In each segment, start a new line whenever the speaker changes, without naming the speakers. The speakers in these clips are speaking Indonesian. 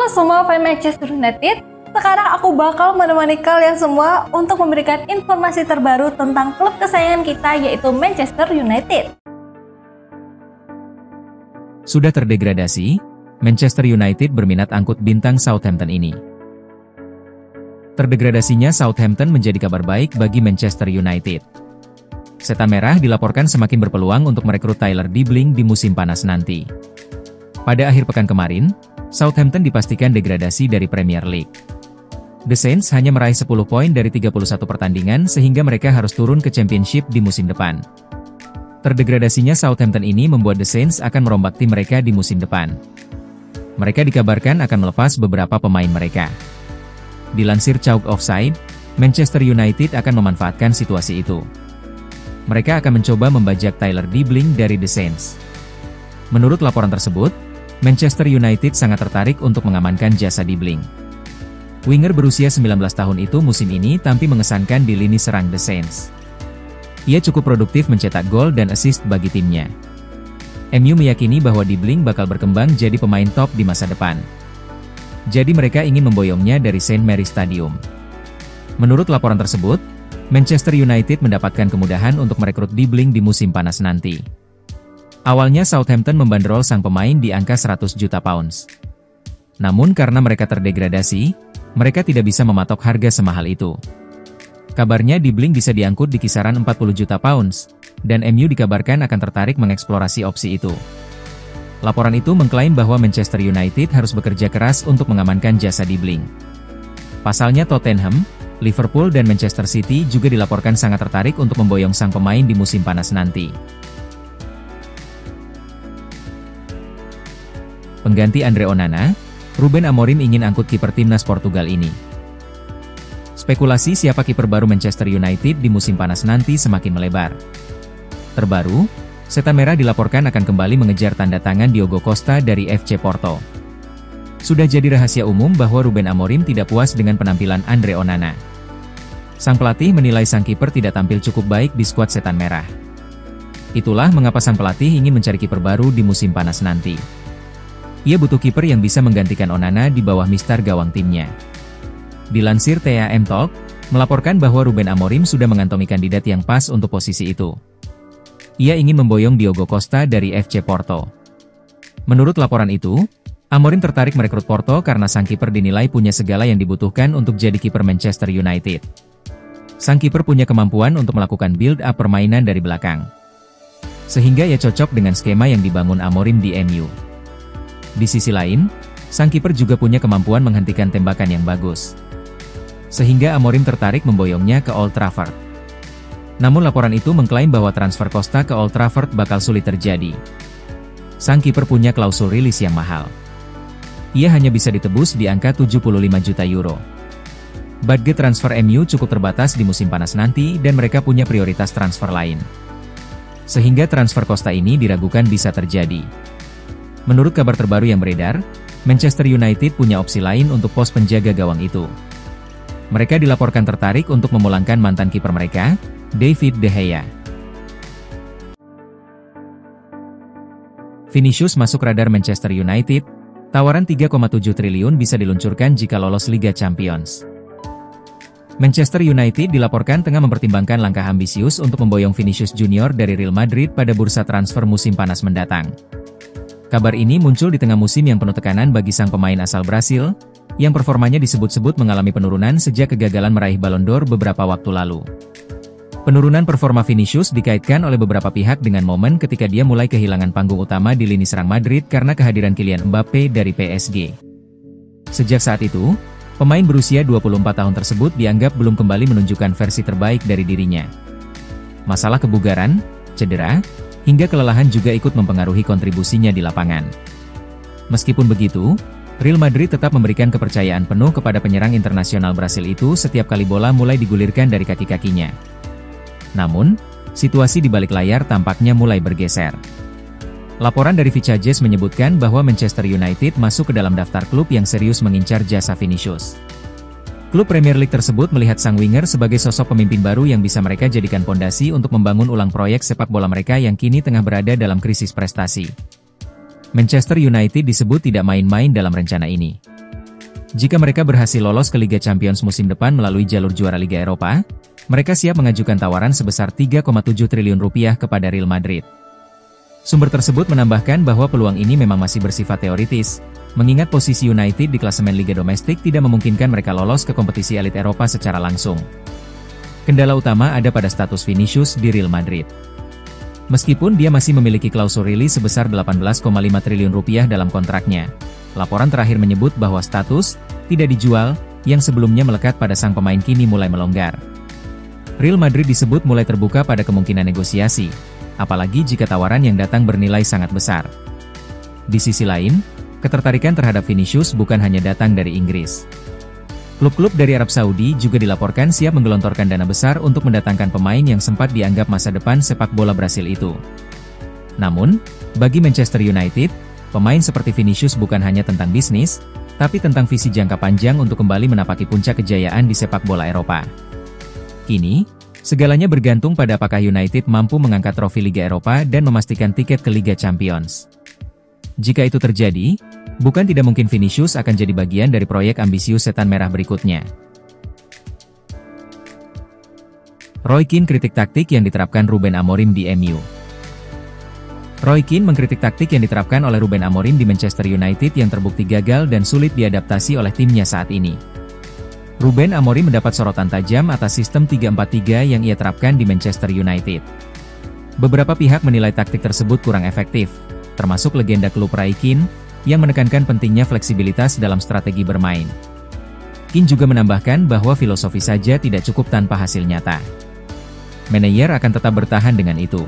semua fans Manchester United, sekarang aku bakal menemani kalian semua untuk memberikan informasi terbaru tentang klub kesayangan kita yaitu Manchester United.
Sudah terdegradasi, Manchester United berminat angkut bintang Southampton ini. Terdegradasinya Southampton menjadi kabar baik bagi Manchester United. Setan Merah dilaporkan semakin berpeluang untuk merekrut Tyler Dibling di musim panas nanti. Pada akhir pekan kemarin, Southampton dipastikan degradasi dari Premier League. The Saints hanya meraih 10 poin dari 31 pertandingan sehingga mereka harus turun ke Championship di musim depan. Terdegradasinya Southampton ini membuat The Saints akan merombak tim mereka di musim depan. Mereka dikabarkan akan melepas beberapa pemain mereka. Dilansir Chalk Offside, Manchester United akan memanfaatkan situasi itu. Mereka akan mencoba membajak Tyler Dibling dari The Saints. Menurut laporan tersebut, Manchester United sangat tertarik untuk mengamankan jasa Dibling. Winger berusia 19 tahun itu musim ini tampil mengesankan di lini serang The Saints. Ia cukup produktif mencetak gol dan assist bagi timnya. MU meyakini bahwa Dibling bakal berkembang jadi pemain top di masa depan. Jadi mereka ingin memboyongnya dari St. Mary's Stadium. Menurut laporan tersebut, Manchester United mendapatkan kemudahan untuk merekrut Dibling di musim panas nanti. Awalnya Southampton membanderol sang pemain di angka 100 juta pounds. Namun karena mereka terdegradasi, mereka tidak bisa mematok harga semahal itu. Kabarnya Dibling bisa diangkut di kisaran 40 juta pounds, dan MU dikabarkan akan tertarik mengeksplorasi opsi itu. Laporan itu mengklaim bahwa Manchester United harus bekerja keras untuk mengamankan jasa Dibling. Pasalnya Tottenham, Liverpool dan Manchester City juga dilaporkan sangat tertarik untuk memboyong sang pemain di musim panas nanti. Pengganti Andre Onana, Ruben Amorim ingin angkut kiper timnas Portugal ini. Spekulasi siapa kiper baru Manchester United di musim panas nanti semakin melebar. Terbaru, Setan Merah dilaporkan akan kembali mengejar tanda tangan Diogo Costa dari FC Porto. Sudah jadi rahasia umum bahwa Ruben Amorim tidak puas dengan penampilan Andre Onana. Sang pelatih menilai sang kiper tidak tampil cukup baik di skuad Setan Merah. Itulah mengapa sang pelatih ingin mencari kiper baru di musim panas nanti. Ia butuh kiper yang bisa menggantikan Onana di bawah mistar gawang timnya. Dilansir TAM Talk, melaporkan bahwa Ruben Amorim sudah mengantongi kandidat yang pas untuk posisi itu. Ia ingin memboyong Diogo Costa dari FC Porto. Menurut laporan itu, Amorim tertarik merekrut Porto karena sang kiper dinilai punya segala yang dibutuhkan untuk jadi kiper Manchester United. Sang kiper punya kemampuan untuk melakukan build-up permainan dari belakang. Sehingga ia cocok dengan skema yang dibangun Amorim di MU. Di sisi lain, sang kiper juga punya kemampuan menghentikan tembakan yang bagus. Sehingga Amorim tertarik memboyongnya ke Old Trafford. Namun laporan itu mengklaim bahwa transfer Costa ke Old Trafford bakal sulit terjadi. Sang kiper punya klausul rilis yang mahal. Ia hanya bisa ditebus di angka 75 juta euro. Budget transfer MU cukup terbatas di musim panas nanti dan mereka punya prioritas transfer lain. Sehingga transfer Costa ini diragukan bisa terjadi. Menurut kabar terbaru yang beredar, Manchester United punya opsi lain untuk pos penjaga gawang itu. Mereka dilaporkan tertarik untuk memulangkan mantan kiper mereka, David De Gea. Vinicius masuk radar Manchester United, tawaran 3,7 triliun bisa diluncurkan jika lolos Liga Champions. Manchester United dilaporkan tengah mempertimbangkan langkah ambisius untuk memboyong Vinicius Junior dari Real Madrid pada bursa transfer musim panas mendatang. Kabar ini muncul di tengah musim yang penuh tekanan bagi sang pemain asal Brasil, yang performanya disebut-sebut mengalami penurunan sejak kegagalan meraih Ballon d'Or beberapa waktu lalu. Penurunan performa Vinicius dikaitkan oleh beberapa pihak dengan momen ketika dia mulai kehilangan panggung utama di lini serang Madrid karena kehadiran Kylian Mbappe dari PSG. Sejak saat itu, pemain berusia 24 tahun tersebut dianggap belum kembali menunjukkan versi terbaik dari dirinya. Masalah kebugaran, cedera, hingga kelelahan juga ikut mempengaruhi kontribusinya di lapangan. Meskipun begitu, Real Madrid tetap memberikan kepercayaan penuh kepada penyerang internasional Brasil itu setiap kali bola mulai digulirkan dari kaki-kakinya. Namun, situasi di balik layar tampaknya mulai bergeser. Laporan dari Vicajes menyebutkan bahwa Manchester United masuk ke dalam daftar klub yang serius mengincar jasa Vinicius. Klub Premier League tersebut melihat sang winger sebagai sosok pemimpin baru yang bisa mereka jadikan pondasi untuk membangun ulang proyek sepak bola mereka yang kini tengah berada dalam krisis prestasi. Manchester United disebut tidak main-main dalam rencana ini. Jika mereka berhasil lolos ke Liga Champions musim depan melalui jalur juara Liga Eropa, mereka siap mengajukan tawaran sebesar 3,7 triliun rupiah kepada Real Madrid. Sumber tersebut menambahkan bahwa peluang ini memang masih bersifat teoritis, mengingat posisi United di klasemen Liga Domestik tidak memungkinkan mereka lolos ke kompetisi elit Eropa secara langsung. Kendala utama ada pada status Vinicius di Real Madrid. Meskipun dia masih memiliki klausul rilis sebesar 18,5 triliun rupiah dalam kontraknya, laporan terakhir menyebut bahwa status tidak dijual yang sebelumnya melekat pada sang pemain kini mulai melonggar. Real Madrid disebut mulai terbuka pada kemungkinan negosiasi, apalagi jika tawaran yang datang bernilai sangat besar. Di sisi lain, ketertarikan terhadap Vinicius bukan hanya datang dari Inggris. Klub-klub dari Arab Saudi juga dilaporkan siap menggelontorkan dana besar untuk mendatangkan pemain yang sempat dianggap masa depan sepak bola Brasil itu. Namun, bagi Manchester United, pemain seperti Vinicius bukan hanya tentang bisnis, tapi tentang visi jangka panjang untuk kembali menapaki puncak kejayaan di sepak bola Eropa. Kini, segalanya bergantung pada apakah United mampu mengangkat trofi Liga Eropa dan memastikan tiket ke Liga Champions. Jika itu terjadi, bukan tidak mungkin Vinicius akan jadi bagian dari proyek ambisius setan merah berikutnya. Roy Keane kritik taktik yang diterapkan Ruben Amorim di MU. Roy Keane mengkritik taktik yang diterapkan oleh Ruben Amorim di Manchester United yang terbukti gagal dan sulit diadaptasi oleh timnya saat ini. Ruben Amorim mendapat sorotan tajam atas sistem 3-4-3 yang ia terapkan di Manchester United. Beberapa pihak menilai taktik tersebut kurang efektif, termasuk legenda klub Roy Keane, yang menekankan pentingnya fleksibilitas dalam strategi bermain. Keane juga menambahkan bahwa filosofi saja tidak cukup tanpa hasil nyata. Manajer akan tetap bertahan dengan itu.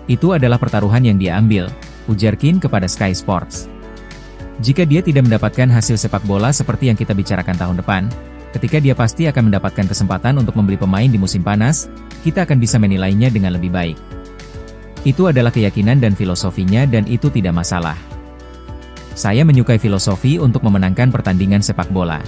Itu adalah pertaruhan yang dia ambil, ujar Keane kepada Sky Sports. Jika dia tidak mendapatkan hasil sepak bola seperti yang kita bicarakan tahun depan, ketika dia pasti akan mendapatkan kesempatan untuk membeli pemain di musim panas, kita akan bisa menilainya dengan lebih baik. Itu adalah keyakinan dan filosofinya dan itu tidak masalah. Saya menyukai filosofi untuk memenangkan pertandingan sepak bola.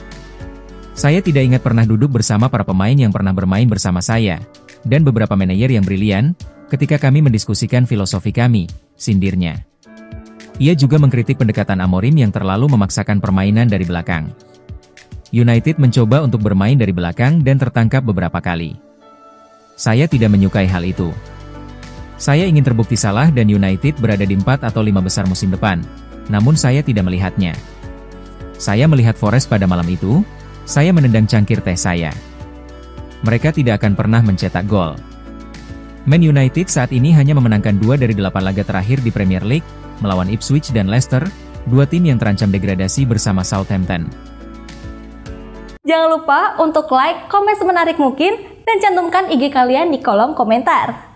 Saya tidak ingat pernah duduk bersama para pemain yang pernah bermain bersama saya, dan beberapa manajer yang brilian, ketika kami mendiskusikan filosofi kami, sindirnya. Ia juga mengkritik pendekatan Amorim yang terlalu memaksakan permainan dari belakang. United mencoba untuk bermain dari belakang dan tertangkap beberapa kali. Saya tidak menyukai hal itu. Saya ingin terbukti salah dan United berada di 4 atau 5 besar musim depan, namun saya tidak melihatnya. Saya melihat Forest pada malam itu, saya menendang cangkir teh saya. Mereka tidak akan pernah mencetak gol. Man United saat ini hanya memenangkan 2 dari 8 laga terakhir di Premier League, melawan Ipswich dan Leicester, 2 tim yang terancam degradasi bersama Southampton.
Jangan lupa untuk like, komen semenarik mungkin, dan cantumkan IG kalian di kolom komentar.